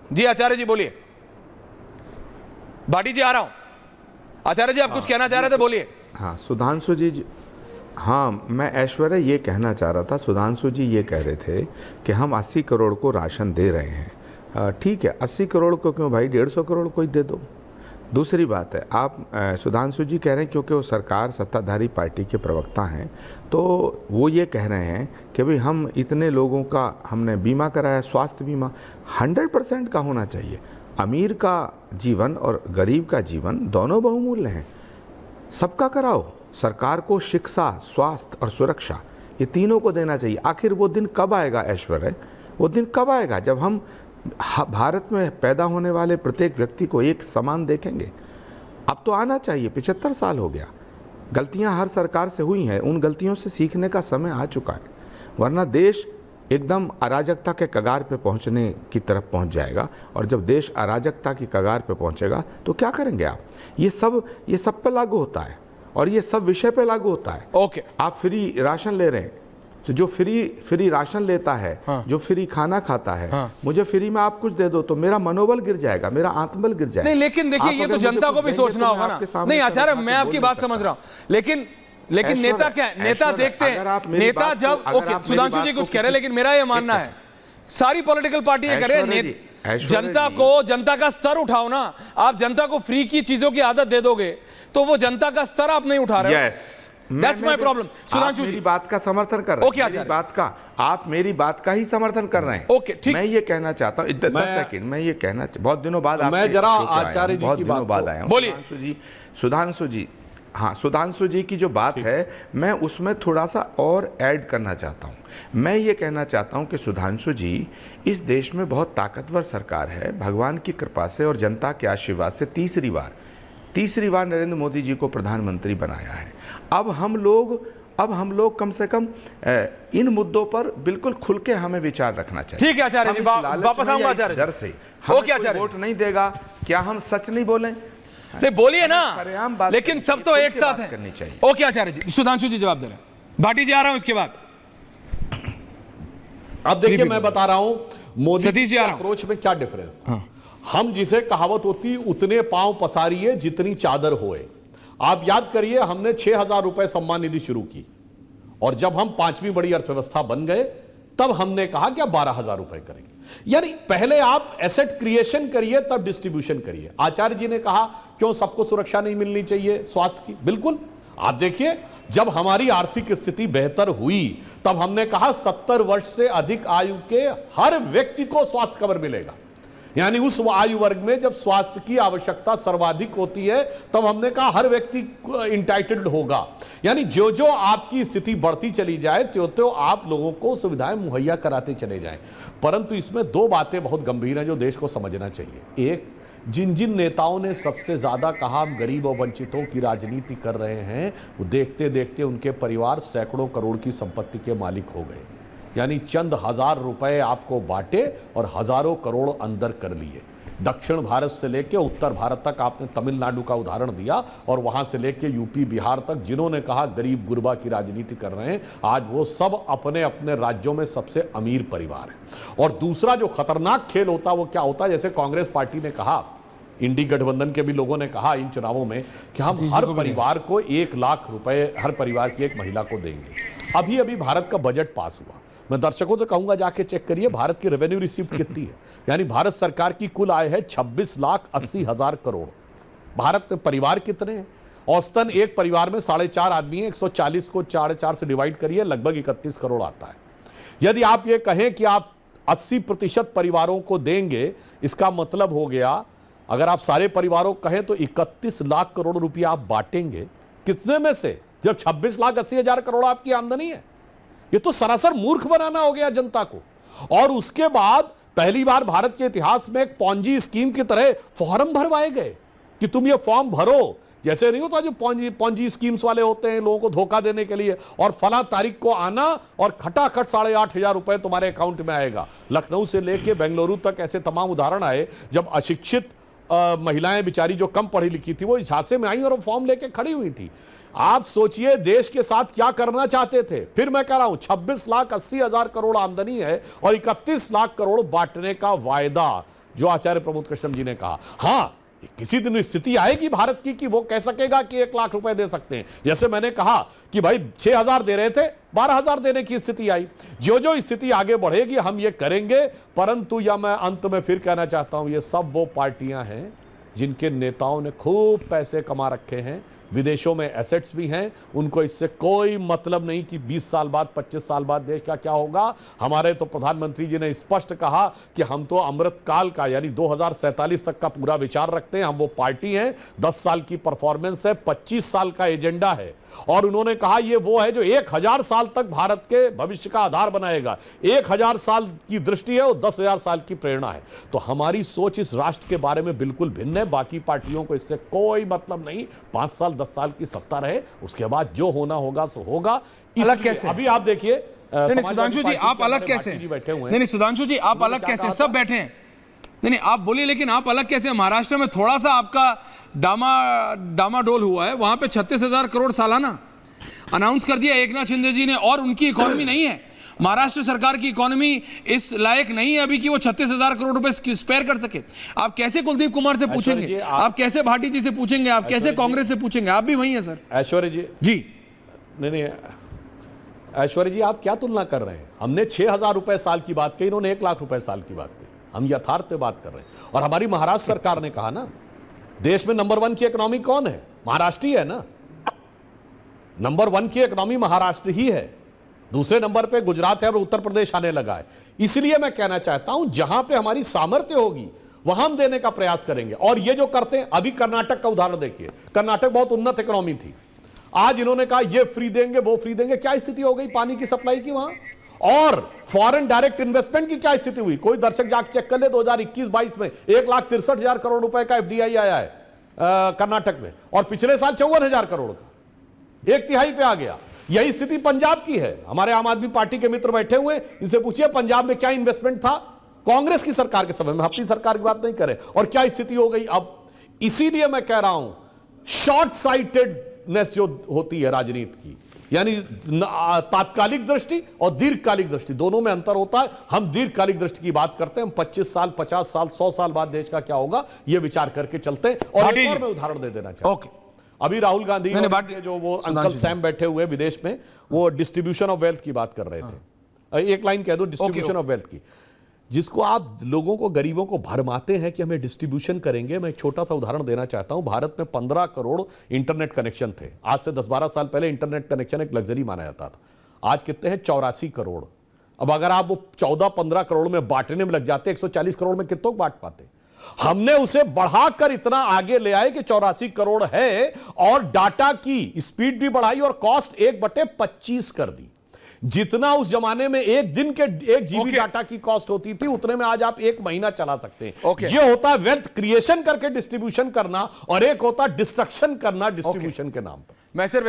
जी आचार्य जी बोलिए। भाटी जी आ रहा हूं। आचार्य जी आप कुछ कहना चाह रहे थे, बोलिए। हाँ सुधांशु जी, हाँ मैं ऐश्वर्या ये कहना चाह रहा था, सुधांशु जी ये कह रहे थे कि हम 80 करोड़ को राशन दे रहे हैं। ठीक है, 80 करोड़ को क्यों भाई, 150 करोड़ को ही दे दो। दूसरी बात है, आप सुधांशु जी कह रहे हैं क्योंकि वो सरकार सत्ताधारी पार्टी के प्रवक्ता हैं, तो वो ये कह रहे हैं कि भाई हम इतने लोगों का हमने बीमा कराया, स्वास्थ्य बीमा 100% का होना चाहिए। अमीर का जीवन और गरीब का जीवन दोनों बहुमूल्य हैं, सबका कराओ। सरकार को शिक्षा, स्वास्थ्य और सुरक्षा ये तीनों को देना चाहिए। आखिर वो दिन कब आएगा ऐश्वर्या, वो दिन कब आएगा जब हम भारत में पैदा होने वाले प्रत्येक व्यक्ति को एक समान देखेंगे? अब तो आना चाहिए, 75 साल हो गया, गलतियां हर सरकार से हुई हैं, उन गलतियों से सीखने का समय आ चुका है, वरना देश एकदम अराजकता के कगार पे पहुंचने की तरफ पहुंच जाएगा। और जब देश अराजकता की कगार पे पहुंचेगा तो क्या करेंगे आप? ये सब पे लागू होता है और ये सब विषय पे लागू होता है। ओके, आप फ्री राशन ले रहे हैं, तो जो फ्री राशन लेता है, हाँ, जो फ्री खाना खाता है, हाँ, मुझे फ्री में आप कुछ दे दो तो मेरा मनोबल गिर जाएगा, मेरा आत्मबल गिर जाएगा। नहीं लेकिन देखिए ये तो जनता को भी सोचना होगा ना। नहीं आचार्य, मैं आपकी बात समझ रहा हूं, लेकिन नेता क्या है, नेता देखते हैं, नेता जब, ओके सुधांशु जी कुछ कह रहे हैं, लेकिन मेरा ये मानना है सारी पॉलिटिकल पार्टी ये करे, जनता का स्तर उठाओ ना। आप जनता को फ्री की चीजों की आदत दे दोगे तो वो जनता का स्तर आप नहीं उठा रहे हो। That's my problem. सुधांशु जी मेरी बात का समर्थन कर रहे हैं, आप मेरी बात का ही समर्थन कर रहे हैं। ओके ठीक, मैं ये कहना चाहता हूँ, 10 सेकंड मैं ये कहना, बहुत दिनों बाद मैं जरा आचार्य जी की बात बाद आया हूँ। बोलिए सुधांशु जी, हाँ सुधांशु जी की जो बात है मैं उसमें थोड़ा सा और ऐड करना चाहता हूँ। मैं ये कहना चाहता हूँ कि सुधांशु जी, इस देश में बहुत ताकतवर सरकार है, भगवान की कृपा से और जनता के आशीर्वाद से तीसरी बार नरेंद्र मोदी जी को प्रधानमंत्री बनाया है। अब हम लोग कम से कम इन मुद्दों पर बिल्कुल खुल के हमें विचार रखना चाहिए। ठीक है आचार्य जी, वापस आऊंगा आचार्य जी। डर से हमें वोट नहीं देगा, क्या हम सच नहीं बोलें? नहीं बोलिए ना, लेकिन सब तो एक साथ है करनी चाहिए। ओके आचार्य जी, सुधांशु जी जवाब दे रहे हैं, भाटी जी आ रहा हूं इसके बाद। अब देखिए मैं बता रहा हूं मोदी सतीश जी के अप्रोच में क्या डिफरेंस था। हम जिसे कहावत होती उतने पांव पसारिए जितनी चादर होए। आप याद करिए, हमने 6,000 रुपए सम्मान निधि शुरू की और जब हम 5वीं बड़ी अर्थव्यवस्था बन गए तब हमने कहा कि अब 12,000 रुपए करेंगे। यानी पहले आप एसेट क्रिएशन करिए तब डिस्ट्रीब्यूशन करिए। आचार्य जी ने कहा क्यों सबको सुरक्षा नहीं मिलनी चाहिए स्वास्थ्य की, बिल्कुल। आप देखिए, जब हमारी आर्थिक स्थिति बेहतर हुई तब हमने कहा 70 वर्ष से अधिक आयु के हर व्यक्ति को स्वास्थ्य कवर मिलेगा। यानी उस आयु वर्ग में जब स्वास्थ्य की आवश्यकता सर्वाधिक होती है तब हमने कहा हर व्यक्ति इंटाइटल्ड होगा। यानी जो जो आपकी स्थिति बढ़ती चली जाए त्यों आप लोगों को सुविधाएं मुहैया कराते चले जाएं। परंतु इसमें 2 बातें बहुत गंभीर हैं जो देश को समझना चाहिए। एक, जिन नेताओं ने सबसे ज्यादा कहा हम गरीब और वंचितों की राजनीति कर रहे हैं, वो देखते देखते उनके परिवार सैकड़ों करोड़ की संपत्ति के मालिक हो गए। यानी चंद हजार रुपए आपको बांटे और हजारों करोड़ अंदर कर लिए। दक्षिण भारत से लेकर उत्तर भारत तक आपने तमिलनाडु का उदाहरण दिया और वहां से लेकर यूपी बिहार तक जिन्होंने कहा गरीब गुरबा की राजनीति कर रहे हैं, आज वो सब अपने अपने राज्यों में सबसे अमीर परिवार है। और दूसरा जो खतरनाक खेल होता वो क्या होता, जैसे कांग्रेस पार्टी ने कहा, इंडी गठबंधन के भी लोगों ने कहा इन चुनावों में कि हम हर परिवार को 1 लाख रुपए हर परिवार की एक महिला को देंगे। अभी भारत का बजट पास हुआ, मैं दर्शकों से कहूंगा जाके चेक करिए भारत की रेवेन्यू रिसीप्ट कितनी है। यानी भारत सरकार की कुल आय है 26,80,000 करोड़। भारत में परिवार कितने हैं? औसतन एक परिवार में 4.5 आदमी है, 140 को 4.5 से डिवाइड करिए, लगभग 31 करोड़ आता है। यदि आप ये कहें कि आप 80% परिवारों को देंगे, इसका मतलब हो गया अगर आप सारे परिवारों को कहें तो 31 लाख करोड़ रुपया आप बांटेंगे कितने में से, जब 26,80,000 करोड़ आपकी आमदनी है। ये तो सरासर मूर्ख बनाना हो गया जनता को। और उसके बाद पहली बार भारत के इतिहास में एक पॉन्जी स्कीम की तरह फॉर्म भरवाए गए कि तुम ये फॉर्म भरो। जैसे नहीं होता जो पॉन्जी स्कीम्स वाले होते हैं लोगों को धोखा देने के लिए, और फला तारीख को आना और खटाखट 8,500 रुपए तुम्हारे अकाउंट में आएगा। लखनऊ से लेके बेंगलुरु तक ऐसे तमाम उदाहरण आए जब अशिक्षित महिलाएं बेचारी जो कम पढ़ी लिखी थी वो झांसे में आई और फॉर्म लेके खड़ी हुई थी। आप सोचिए देश के साथ क्या करना चाहते थे। फिर मैं कह रहा हूं 26,80,000 करोड़ आमदनी है और 31 लाख करोड़ बांटने का वायदा। जो आचार्य प्रमोद कृष्णम जी ने कहा। हाँ, किसी दिन स्थिति आएगी भारत की कि वो कह सकेगा कि 1 लाख रुपए दे सकते हैं। जैसे मैंने कहा कि भाई 6,000 दे रहे थे, 12,000 देने की स्थिति आई। जो जो स्थिति आगे बढ़ेगी हम ये करेंगे। परंतु या मैं अंत में फिर कहना चाहता हूं, ये सब वो पार्टियां हैं जिनके नेताओं ने खूब पैसे कमा रखे हैं, विदेशों में एसेट्स भी हैं, उनको इससे कोई मतलब नहीं कि 20 साल बाद 25 साल बाद देश का क्या होगा। हमारे तो प्रधानमंत्री जी ने स्पष्ट कहा कि हम तो अमृत काल का यानी 2047 तक का पूरा विचार रखते हैं। हम वो पार्टी हैं, 10 साल की परफॉर्मेंस है, 25 साल का एजेंडा है। और उन्होंने कहा ये वो है जो 1000 साल तक भारत के भविष्य का आधार बनाएगा। 1000 साल की दृष्टि है और 10,000 साल की प्रेरणा है। तो हमारी सोच इस राष्ट्र के बारे में बिल्कुल भिन्न है। बाकी पार्टियों को इससे कोई मतलब नहीं। 5 साल 10 साल की सत्ता रहे, उसके बाद जो होना होगा सो होगा। अलग कैसे? अभी आप देखिए सुधांशु जी, आप अलग कैसे? नहीं, सुधांशु जी, आप अलग कैसे? सब बैठे हैं। नहीं, आप बोलिए, लेकिन आप अलग कैसे? महाराष्ट्र में थोड़ा सा आपका डामाडोल हुआ है, वहां पे 36,000 करोड़ सालाना अनाउंस कर दिया एकनाथ शिंदे जी ने, और उनकी इकोनॉमी नहीं है। महाराष्ट्र सरकार की इकोनॉमी इस लायक नहीं है अभी कि वो 36,000 करोड़ रुपए स्पेयर कर सके। आप कैसे कुलदीप कुमार से पूछेंगे? आप कैसे भाटी जी से पूछेंगे? आप कैसे कांग्रेस से पूछेंगे? आप भी वही हैं सर। ऐश्वर्य जी नहीं, ऐश्वर्य जी आप क्या तुलना कर रहे हैं? हमने 6,000 रुपए साल की बात कही, इन्होंने 1 लाख रुपए साल की बात कही। हम यथार्थ पे बात कर रहे हैं। और हमारी महाराष्ट्र सरकार ने कहा ना, देश में नंबर 1 की इकोनॉमी कौन है? महाराष्ट्र ही है ना। नंबर 1 की इकोनॉमी महाराष्ट्र ही है। दूसरे नंबर पे गुजरात है और उत्तर प्रदेश आने लगा है। इसलिए मैं कहना चाहता हूं, जहां पे हमारी सामर्थ्य होगी वहां हम देने का प्रयास करेंगे। और ये जो करते हैं, अभी कर्नाटक का उदाहरण देखिए। कर्नाटक बहुत उन्नत इकोनॉमी थी, आज इन्होंने कहा ये फ्री देंगे, वो फ्री देंगे। क्या स्थिति हो गई पानी की सप्लाई की वहां? और फॉरेन डायरेक्ट इन्वेस्टमेंट की क्या स्थिति हुई? कोई दर्शक जाकर चेक कर ले, 2021-22 में 1,63,000 करोड़ रुपए का FDI आया है कर्नाटक में, और पिछले साल 54,000 करोड़ का, 1/3 पे आ गया। यही स्थिति पंजाब की है। हमारे आम आदमी पार्टी के मित्र बैठे हुए, इनसे पूछिए पंजाब में क्या इन्वेस्टमेंट था कांग्रेस की सरकार के समय में। अपनी सरकार की बात नहीं करें, और क्या स्थिति हो गई अब। इसीलिए मैं कह रहा हूं, शॉर्ट साइटेडनेस जो होती है राजनीति की, यानी तात्कालिक दृष्टि और दीर्घकालिक दृष्टि, दोनों में अंतर होता है। हम दीर्घकालिक दृष्टि की बात करते हैं। हम 25 साल, 50 साल, 100 साल बाद देश का क्या होगा यह विचार करके चलते हैं। और एक और मैं उदाहरण दे देना चाहता हूं। अभी राहुल गांधी जो वो अंकल सैम बैठे हुए विदेश में, वो डिस्ट्रीब्यूशन ऑफ वेल्थ की बात कर रहे थे। एक लाइन कह दो डिस्ट्रीब्यूशन ऑफ वेल्थ की, जिसको आप लोगों को, गरीबों को भरमाते हैं कि हमें डिस्ट्रीब्यूशन करेंगे। मैं एक छोटा सा उदाहरण देना चाहता हूं। भारत में 15 करोड़ इंटरनेट कनेक्शन थे। आज से 10-12 साल पहले इंटरनेट कनेक्शन एक लग्जरी माना जाता था। आज कितने हैं? 84 करोड़। अब अगर आप वो 14-15 करोड़ में बांटने में लग जाते, 140 करोड़ में कितनों बांट पाते? हमने उसे बढ़ाकर इतना आगे ले आए कि 84 करोड़ है, और डाटा की स्पीड भी बढ़ाई और कॉस्ट 1/25 कर दी। जितना उस जमाने में एक दिन के 1 GB डाटा की कॉस्ट होती थी, उतने में आज आप 1 महीना चला सकते हैं। ये होता है वेल्थ क्रिएशन करके डिस्ट्रीब्यूशन करना, और एक होता डिस्ट्रक्शन करना डिस्ट्रीब्यूशन के नाम पर। मैं सिर्फ